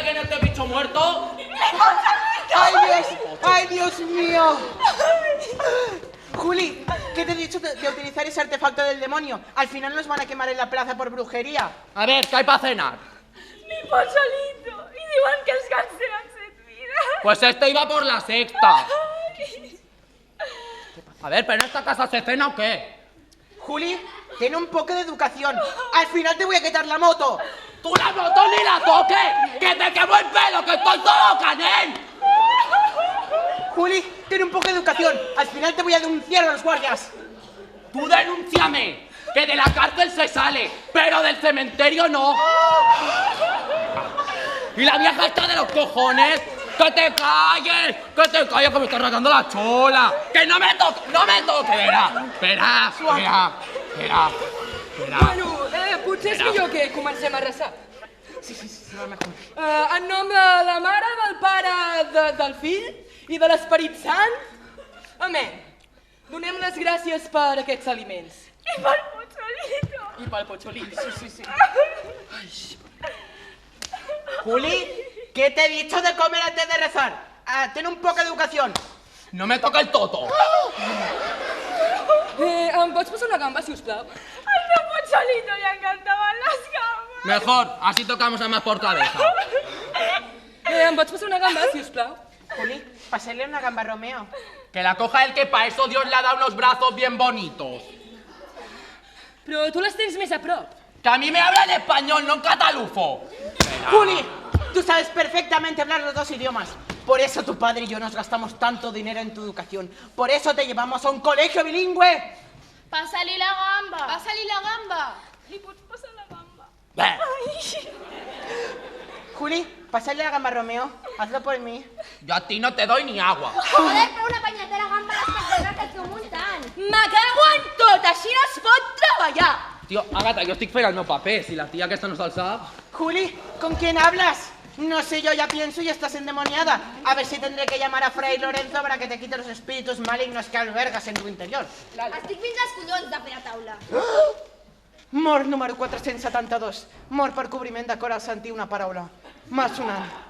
alguien este bicho muerto? ¡Ay, Dios mío! Juli, ¿qué te he dicho de utilizar ese artefacto del demonio? Al final nos van a quemar en la plaza por brujería. A ver, ¿qué hay para cenar? Mi polsolito. I diuen que els gats tenen 7 vides. Pues este iba por la sexta. A ver, ¿pero en esta casa se cena o qué? Juli, ten un poco de educación. Al final te voy a quitar la moto. ¡Tú la moto ni la toques! ¡Que te quemo el pelo, que estoy todo canel! Juli, ten un poco de educación. Al final te voy a denunciar a los guardias. ¡Tú denúnciame! ¡Que de la cárcel se sale, pero del cementerio no! ¡Y la vieja está de los cojones! ¡Que te calles! ¡Que te calles, que me está rasgando la chola! ¡Que no me toque! ¡No me toque! Espera. Bueno, potser és millor que comencem a resar. Sí, va mejor. En nom de la mare, del pare, del fill i de l'Esperit Sant, amén. Donem les gràcies per aquests aliments. I pel polsolito. I pel potxolito. Sí. Juli, ¿qué te he dicho de comer antes de rezar? Ten un poco de educación. ¡No me toque el toto! Em pots posar una gamba, si us plau? Al meu polsolito li encantaven les gambes. Mejor, así tocamos a más por cabeza. Em pots posar una gamba, si us plau? Juli, pásale una gamba a Romeo. Que la coja él, que para eso Dios le ha dado unos brazos bien bonitos. Però tu les tens més a prop. Que a mí me habla en español, no en catalufo. Juli, tú sabes perfectamente hablar los dos idiomas. Por eso tu padre y yo nos gastamos tanto dinero en tu educación. Por eso te llevamos a un colegio bilingüe. Passa-li la gamba. Passa-li la gamba. Li pots passar la gamba? Bé. Juli, pásale la gamba a Romeo. Hazlo por mí. Yo a ti no te doy ni agua. Joder, però una penyatera gamba a les persones que esteu muntant. Me cago en tot, així no es pot treballar. Tío, Ágata, yo estoy fent el meu paper. Si la tía que esta no se'l sap... Juli, ¿con quién hablas? No sé, yo ya pienso y estás endemoniada. A ver si tendré que llamar a Fray Lorenzo para que te quite los espíritus malignos que albergas en tu interior. Estic fins als collons de fer a taula. Mort número 472. Mort per cobriment d'acord al sentir una paraula. M'ha sonat.